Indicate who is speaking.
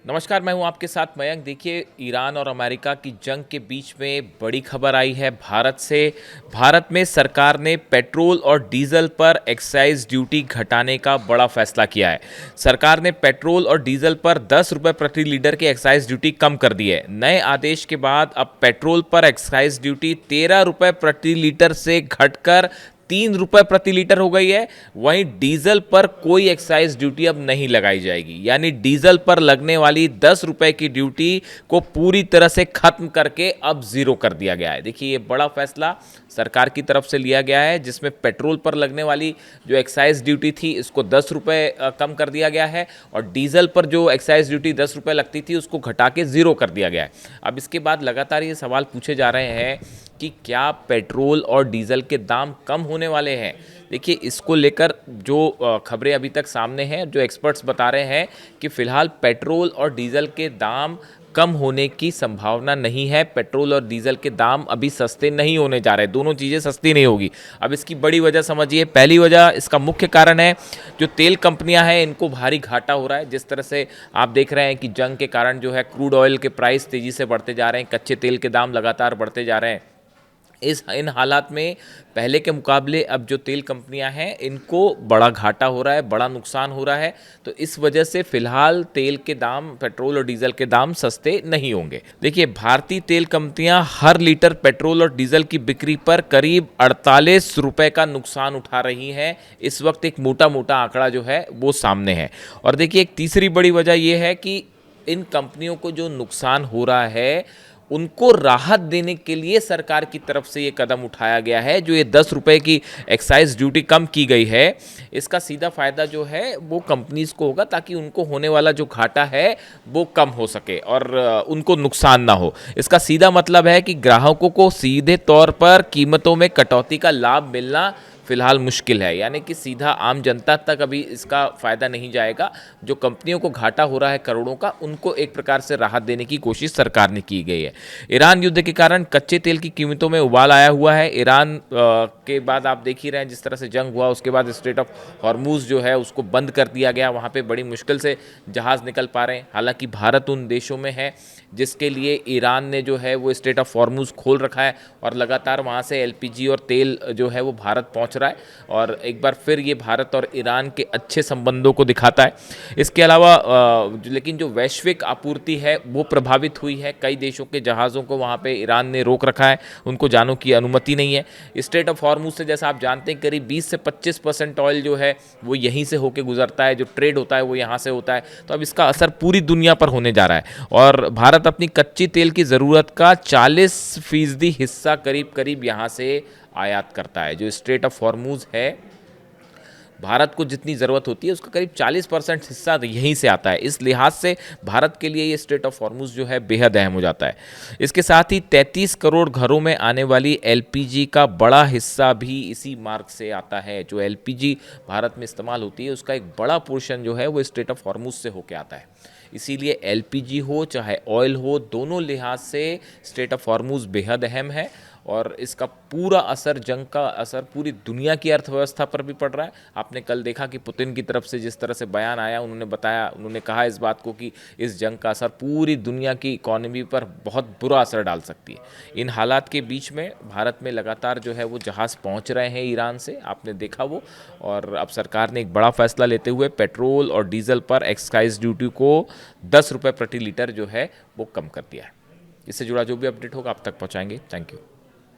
Speaker 1: नमस्कार, मैं हूं आपके साथ मयंक। देखिए, ईरान और अमेरिका की जंग के बीच में बड़ी खबर आई है भारत से। भारत में सरकार ने पेट्रोल और डीजल पर एक्साइज ड्यूटी घटाने का बड़ा फैसला किया है। सरकार ने पेट्रोल और डीजल पर 10 रुपये प्रति लीटर की एक्साइज ड्यूटी कम कर दी है। नए आदेश के बाद अब पेट्रोल पर एक्साइज ड्यूटी 13 रुपये प्रति लीटर से घटकर 3 रुपये प्रति लीटर हो गई है। वहीं डीजल पर कोई एक्साइज ड्यूटी अब नहीं लगाई जाएगी, यानी डीजल पर लगने वाली 10 रुपये की ड्यूटी को पूरी तरह से खत्म करके अब जीरो कर दिया गया है। देखिए, ये बड़ा फैसला सरकार की तरफ से लिया गया है, जिसमें पेट्रोल पर लगने वाली जो एक्साइज ड्यूटी थी इसको 10 रुपये कम कर दिया गया है, और डीजल पर जो एक्साइज ड्यूटी 10 रुपये लगती थी उसको घटा के जीरो कर दिया गया है। अब इसके बाद लगातार ये सवाल पूछे जा रहे हैं कि क्या पेट्रोल और डीजल के दाम कम होने वाले हैं। देखिए, इसको लेकर जो खबरें अभी तक सामने हैं, जो एक्सपर्ट्स बता रहे हैं कि फिलहाल पेट्रोल और डीजल के दाम कम होने की संभावना नहीं है। पेट्रोल और डीजल के दाम अभी सस्ते नहीं होने जा रहे, दोनों चीज़ें सस्ती नहीं होगी। अब इसकी बड़ी वजह समझिए। पहली वजह, इसका मुख्य कारण है जो तेल कंपनियां हैं इनको भारी घाटा हो रहा है। जिस तरह से आप देख रहे हैं कि जंग के कारण जो है क्रूड ऑयल के प्राइस तेज़ी से बढ़ते जा रहे हैं, कच्चे तेल के दाम लगातार बढ़ते जा रहे हैं। इन हालात में पहले के मुकाबले अब जो तेल कंपनियां हैं इनको बड़ा घाटा हो रहा है, बड़ा नुकसान हो रहा है। तो इस वजह से फिलहाल तेल के दाम, पेट्रोल और डीजल के दाम सस्ते नहीं होंगे। देखिए, भारतीय तेल कंपनियां हर लीटर पेट्रोल और डीजल की बिक्री पर करीब 48 रुपए का नुकसान उठा रही हैं। इस वक्त एक मोटा मोटा आंकड़ा जो है वो सामने है। और देखिए, एक तीसरी बड़ी वजह यह है कि इन कंपनियों को जो नुकसान हो रहा है उनको राहत देने के लिए सरकार की तरफ से ये कदम उठाया गया है। जो ये 10 रुपये की एक्साइज ड्यूटी कम की गई है, इसका सीधा फायदा जो है वो कंपनीज को होगा, ताकि उनको होने वाला जो घाटा है वो कम हो सके और उनको नुकसान ना हो। इसका सीधा मतलब है कि ग्राहकों को सीधे तौर पर कीमतों में कटौती का लाभ मिलना फिलहाल मुश्किल है, यानी कि सीधा आम जनता तक अभी इसका फ़ायदा नहीं जाएगा। जो कंपनियों को घाटा हो रहा है करोड़ों का, उनको एक प्रकार से राहत देने की कोशिश सरकार ने की गई है। ईरान युद्ध के कारण कच्चे तेल की कीमतों में उबाल आया हुआ है। ईरान के बाद आप देख ही रहे हैं जिस तरह से जंग हुआ, उसके बाद स्ट्रेट ऑफ हॉर्मूज जो है उसको बंद कर दिया गया। वहाँ पर बड़ी मुश्किल से जहाज़ निकल पा रहे हैं। हालांकि भारत उन देशों में है जिसके लिए ईरान ने जो है वो स्ट्रेट ऑफ हॉर्मूज खोल रखा है, और लगातार वहाँ से एलपीजी और तेल जो है वो भारत पहुँच रहा है। और एक बार फिर ये भारत और ईरान के अच्छे संबंधों को दिखाता है। इसके अलावा लेकिन जो वैश्विक आपूर्ति है वो प्रभावित हुई है। कई देशों के जहाज़ों को वहाँ पे ईरान ने रोक रखा है, उनको जाने की अनुमति नहीं है। स्ट्रेट ऑफ हॉर्मूज से, जैसा आप जानते हैं, करीब 20 से 25% ऑयल जो है वो यहीं से होकर गुजरता है। जो ट्रेड होता है वो यहाँ से होता है। तो अब इसका असर पूरी दुनिया पर होने जा रहा है। और भारत अपनी कच्ची तेल की ज़रूरत का 40% हिस्सा करीब करीब यहाँ से आयात करता है। जो स्ट्रेट ऑफ हॉर्मूज है, भारत को जितनी ज़रूरत होती है उसका करीब 40% हिस्सा यहीं से आता है। इस लिहाज से भारत के लिए ये स्ट्रेट ऑफ हॉर्मूज जो है बेहद अहम हो जाता है। इसके साथ ही 33 करोड़ घरों में आने वाली एलपीजी का बड़ा हिस्सा भी इसी मार्ग से आता है। जो एलपीजी भारत में इस्तेमाल होती है उसका एक बड़ा पोर्शन जो है वो स्ट्रेट ऑफ हॉर्मूज से होकर आता है। इसीलिए एलपीजी हो चाहे ऑयल हो, दोनों लिहाज से स्ट्रेट ऑफ हॉर्मूज बेहद अहम है। और इसका पूरा असर, जंग का असर पूरी दुनिया की अर्थव्यवस्था पर भी पड़ रहा है। आपने कल देखा कि पुतिन की तरफ से जिस तरह से बयान आया, उन्होंने कहा इस बात को कि इस जंग का असर पूरी दुनिया की इकोनॉमी पर बहुत बुरा असर डाल सकती है। इन हालात के बीच में भारत में लगातार जो है वो जहाज़ पहुंच रहे हैं ईरान से, आपने देखा वो। और अब सरकार ने एक बड़ा फैसला लेते हुए पेट्रोल और डीजल पर एक्साइज ड्यूटी को 10 रुपये प्रति लीटर जो है वो कम कर दिया है। इससे जुड़ा जो भी अपडेट होगा आप तक पहुँचाएंगे। Thank you.